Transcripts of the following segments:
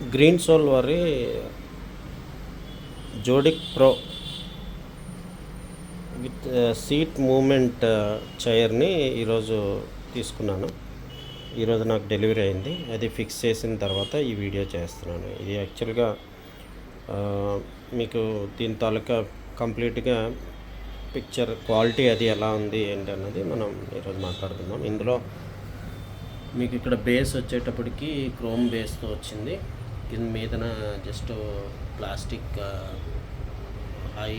Green soul వారి జోడిక్ pro with seat moment చైర్ని ఈరోజు తీసుకున్నాను. ఈరోజు నాకు డెలివరీ అయింది. అది ఫిక్స్ చేసిన తర్వాత ఈ వీడియో చేస్తున్నాను. ఇది యాక్చువల్గా మీకు దీని తాలూకా కంప్లీట్గా పిక్చర్ క్వాలిటీ అది ఎలా ఉంది ఏంటి అన్నది మనం ఈరోజు మాట్లాడుకుందాం. ఇందులో మీకు ఇక్కడ బేస్ వచ్చేటప్పటికి క్రోమ్ బేస్తో వచ్చింది. కింద మీదన జస్ట్ ప్లాస్టిక్ హై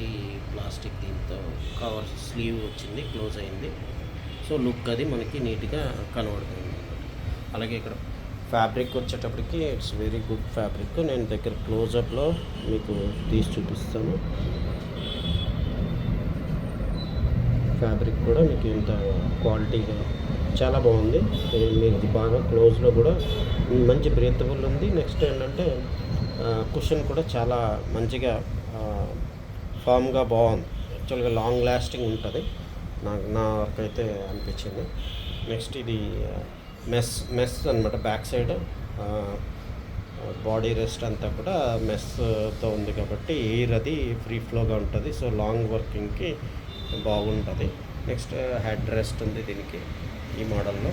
ప్లాస్టిక్ దీంతో కవర్ స్లీవ్ వచ్చింది, క్లోజ్ అయింది. సో లుక్ అది మనకి నీట్గా కనబడుతుంది. అలాగే ఇక్కడ ఫ్యాబ్రిక్ వచ్చేటప్పటికి ఇట్స్ వెరీ గుడ్ ఫ్యాబ్రిక్. నేను దగ్గర క్లోజప్లో మీకు తీసి చూపిస్తాను. ఫ్యాబ్రిక్ కూడా మీకు ఇంత క్వాలిటీగా చాలా బాగుంది. మీకు బాగా క్లోజ్లో కూడా మంచి బ్రీతబుల్ ఉంది. నెక్స్ట్ ఏంటంటే కుషన్ కూడా చాలా మంచిగా ఫామ్గా బాగుంది. యాక్చువల్గా లాంగ్ లాస్టింగ్ ఉంటుంది నా వరకు అయితే అనిపించింది. నెక్స్ట్ ఇది మెస్ అనమాట. బ్యాక్ సైడ్ బాడీ రెస్ట్ అంతా కూడా మెస్తో ఉంది కాబట్టి ఎయిర్ అది ఫ్రీ ఫ్లోగా ఉంటుంది. సో లాంగ్ వర్కింగ్కి బాగుంటుంది. నెక్స్ట్ హెడ్ రెస్ట్ ఉంది దీనికి ఈ మోడల్లో.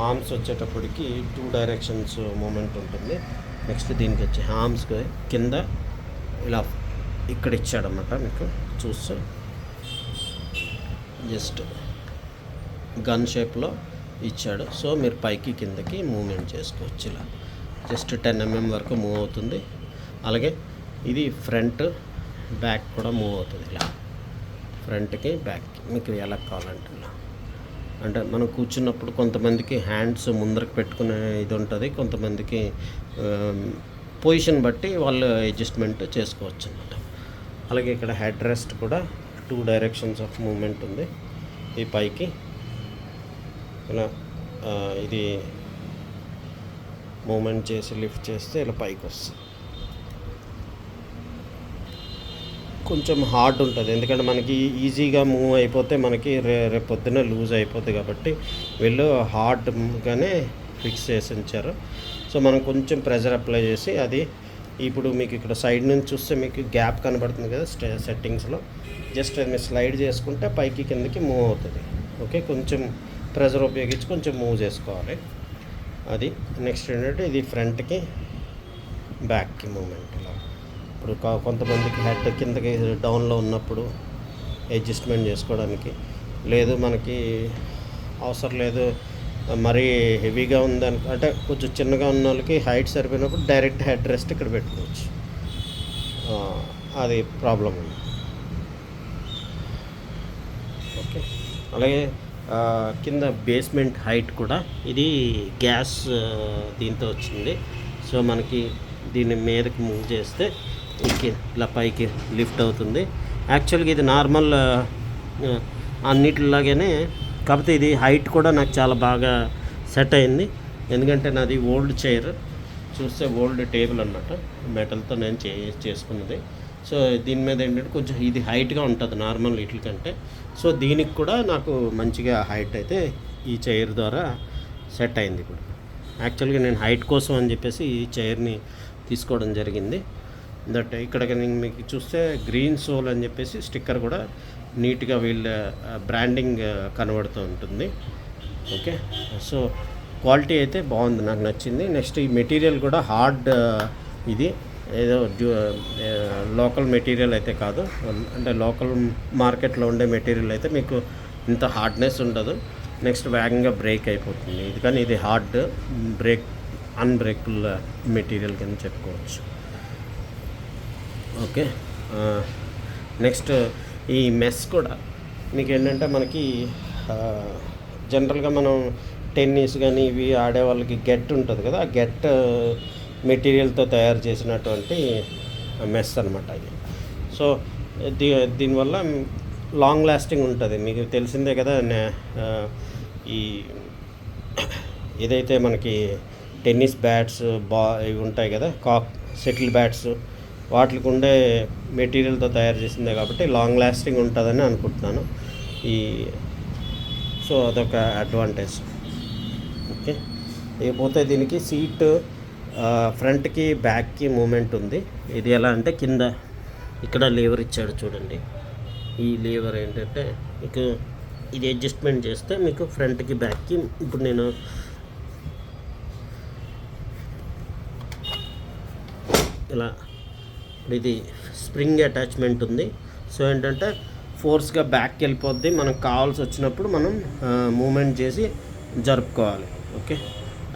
ఆర్మ్స్ వచ్చేటప్పటికి 2 డైరెక్షన్స్ మూమెంట్ ఉంటుంది. నెక్స్ట్ దీనికి వచ్చే ఆర్మ్స్కి కింద ఇలా ఇక్కడ ఇచ్చాడన్నమాట. మీకు చూస్తే జస్ట్ గన్ షేప్లో ఇచ్చాడు. సో మీరు పైకి కిందకి మూమెంట్ చేసుకోవచ్చు. ఇలా జస్ట్ 10 mm వరకు మూవ్ అవుతుంది. అలాగే ఇది ఫ్రంట్ బ్యాక్ కూడా మూవ్ అవుతుంది. ఇలా ఫ్రంట్కి బ్యాక్కి మీకు ఎలా కావాలంటే ఇలా. అంటే మనం కూర్చున్నప్పుడు కొంతమందికి హ్యాండ్స్ ముందరకు పెట్టుకునే ఇది ఉంటుంది, కొంతమందికి పొజిషన్ బట్టి వాళ్ళు అడ్జస్ట్మెంట్ చేసుకోవచ్చు అన్నమాట. అలాగే ఇక్కడ హెడ్ రెస్ట్ కూడా 2 డైరెక్షన్స్ ఆఫ్ మూమెంట్ ఉంది. ఈ పైకి ఇలా ఇది మూమెంట్ చేసి లిఫ్ట్ చేస్తే ఇలా పైకి వస్తుంది. కొంచెం హార్డ్ ఉంటుంది, ఎందుకంటే మనకి ఈజీగా మూవ్ అయిపోతే మనకి రేపు పొద్దున్న లూజ్ అయిపోతుంది కాబట్టి వీళ్ళు హార్డ్గానే ఫిక్స్ చేసి ఉంచారు. సో మనం కొంచెం ప్రెజర్ అప్లై చేసి అది ఇప్పుడు మీకు ఇక్కడ సైడ్ నుంచి చూస్తే మీకు గ్యాప్ కనబడుతుంది కదా సెట్టింగ్స్లో. జస్ట్ అది మీరు స్లైడ్ చేసుకుంటే పైకి కిందకి మూవ్ అవుతుంది. ఓకే, కొంచెం ప్రెజర్ ఉపయోగించి కొంచెం మూవ్ చేసుకోవాలి అది. నెక్స్ట్ ఏంటంటే ఇది ఫ్రంట్కి బ్యాక్కి మూమెంట్. ఇలా ఇప్పుడు కొంతమందికి హెడ్ కిందకి డౌన్లో ఉన్నప్పుడు అడ్జస్ట్మెంట్ చేసుకోవడానికి, లేదు మనకి అవసరం లేదు మరీ హెవీగా ఉందని అంటే కొంచెం చిన్నగా ఉన్న వాళ్ళకి హైట్ సరిపోయినప్పుడు డైరెక్ట్ హెడ్ రెస్ట్ ఇక్కడ పెట్టుకోవచ్చు. అది ప్రాబ్లం ఉంది. ఓకే, అలాగే కింద బేస్మెంట్ హైట్ కూడా ఇది గ్యాస్ దీంతో వచ్చింది. సో మనకి దీన్ని మీదకి మూవ్ చేస్తే ఇలా పైకి లిఫ్ట్ అవుతుంది. యాక్చువల్గా ఇది నార్మల్ అన్నిటిలాగానే, కాకపోతే ఇది హైట్ కూడా నాకు చాలా బాగా సెట్ అయింది. ఎందుకంటే నాది ఓల్డ్ చైర్, చూస్తే ఓల్డ్ టేబుల్ అన్నమాట, మెటల్తో నేను చేసుకున్నది. సో దీని మీద ఏంటంటే కొంచెం ఇది హైట్గా ఉంటుంది నార్మల్ వీటి కంటే. సో దీనికి కూడా నాకు మంచిగా హైట్ అయితే ఈ చైర్ ద్వారా సెట్ అయింది. ఇప్పుడు యాక్చువల్గా నేను హైట్ కోసం అని చెప్పేసి ఈ చైర్ని తీసుకోవడం జరిగింది. దట్ ఇక్కడ మీకు చూస్తే గ్రీన్ సోల్ అని చెప్పేసి స్టిక్కర్ కూడా నీట్గా వీళ్ళ బ్రాండింగ్ కనబడుతూ ఉంటుంది. ఓకే, సో క్వాలిటీ అయితే బాగుంది, నాకు నచ్చింది. నెక్స్ట్ ఈ మెటీరియల్ కూడా హార్డ్, ఇది ఏదో లోకల్ మెటీరియల్ అయితే కాదు. అంటే లోకల్ మార్కెట్లో ఉండే మెటీరియల్ అయితే మీకు ఇంత హార్డ్నెస్ ఉండదు. నెక్స్ట్ వేగంగా బ్రేక్ అయిపోతుంది. ఇది కానీ ఇది హార్డ్ అన్బ్రేకబుల్ మెటీరియల్ కింద చెప్పుకోవచ్చు. ఓకే, నెక్స్ట్ ఈ మెస్ కూడా మీకు ఏంటంటే మనకి జనరల్గా మనం టెన్నిస్ కానీ ఇవి ఆడే వాళ్ళకి గెట్ ఉంటుంది కదా, ఆ గెట్ మెటీరియల్తో తయారు చేసినటువంటి మెస్ అనమాట ఇది. సో దీనివల్ల లాంగ్ లాస్టింగ్ ఉంటుంది. మీకు తెలిసిందే కదా, ఈ ఏదైతే మనకి టెన్నిస్ బ్యాట్స్ ఇవి ఉంటాయి కదా, సెటిల్ బ్యాట్స్, వాటికి ఉండే మెటీరియల్తో తయారు చేసిందే కాబట్టి లాంగ్ లాస్టింగ్ ఉంటుందని అనుకుంటున్నాను. సో అదొక అడ్వాంటేజ్. ఓకే, ఇకపోతే దీనికి సీట్ ఫ్రంట్కి బ్యాక్కి మూమెంట్ ఉంది. ఇది ఎలా అంటే కింద ఇక్కడ లీవర్ ఇచ్చాడు చూడండి. ఈ లీవర్ ఏంటంటే మీకు ఇది అడ్జస్ట్మెంట్ చేస్తే మీకు ఫ్రంట్కి బ్యాక్కి ఇప్పుడు నేను ఇలా ఇది స్ప్రింగ్ అటాచ్మెంట్ ఉంది. సో ఏంటంటే ఫోర్స్గా బ్యాక్కి వెళ్ళిపోద్ది. మనకు కావాల్సి వచ్చినప్పుడు మనం మూమెంట్ చేసి జరుపుకోవాలి. ఓకే,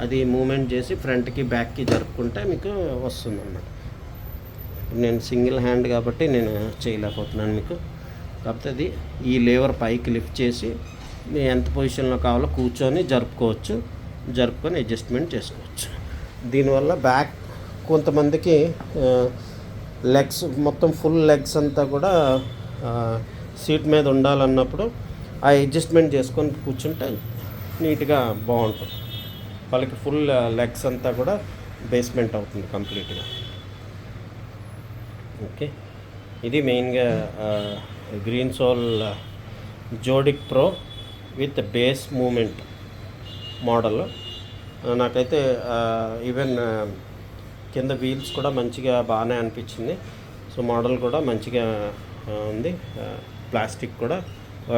అది మూమెంట్ చేసి ఫ్రంట్కి బ్యాక్కి జరుపుకుంటే మీకు వస్తుంది అన్నమాట. నేను సింగిల్ హ్యాండ్ కాబట్టి నేను చేయలేకపోతున్నాను మీకు. కాకపోతే అది ఈ లేవర్ పైకి లిఫ్ట్ చేసి మీ ఎంత పొజిషన్లో కావాలో కూర్చొని జరుపుకొని అడ్జస్ట్మెంట్ చేసుకోవచ్చు. దీనివల్ల బ్యాక్ కొంతమందికి లెగ్స్ మొత్తం ఫుల్ లెగ్స్ అంతా కూడా సీట్ మీద ఉండాలన్నప్పుడు ఆ అడ్జస్ట్మెంట్ చేసుకొని కూర్చుంటే నీట్గా బాగుంటుంది. వాళ్ళకి ఫుల్ లెగ్స్ అంతా కూడా బేస్మెంట్ అవుతుంది కంప్లీట్గా. ఓకే, ఇది మెయిన్గా green soul zodiac pro with base movement model. నాకైతే ఈవెన్ కింద వీల్స్ కూడా మంచిగా బాగానే అనిపించింది. సో మోడల్ కూడా మంచిగా ఉంది. ప్లాస్టిక్ కూడా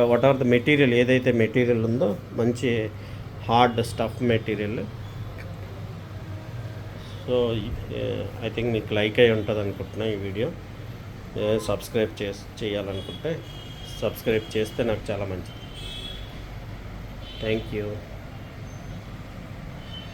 వాట్ ఎవర్ ద మెటీరియల్ ఏదైతే మెటీరియల్ ఉందో మంచి hard stuff material. So I think మీకు లైక్ అయి ఉంటుంది అనుకుంటున్నా ఈ వీడియో. సబ్స్క్రైబ్ చేయాలనుకుంటే సబ్స్క్రైబ్ చేస్తే నాకు చాలా మంచిది. Thank you.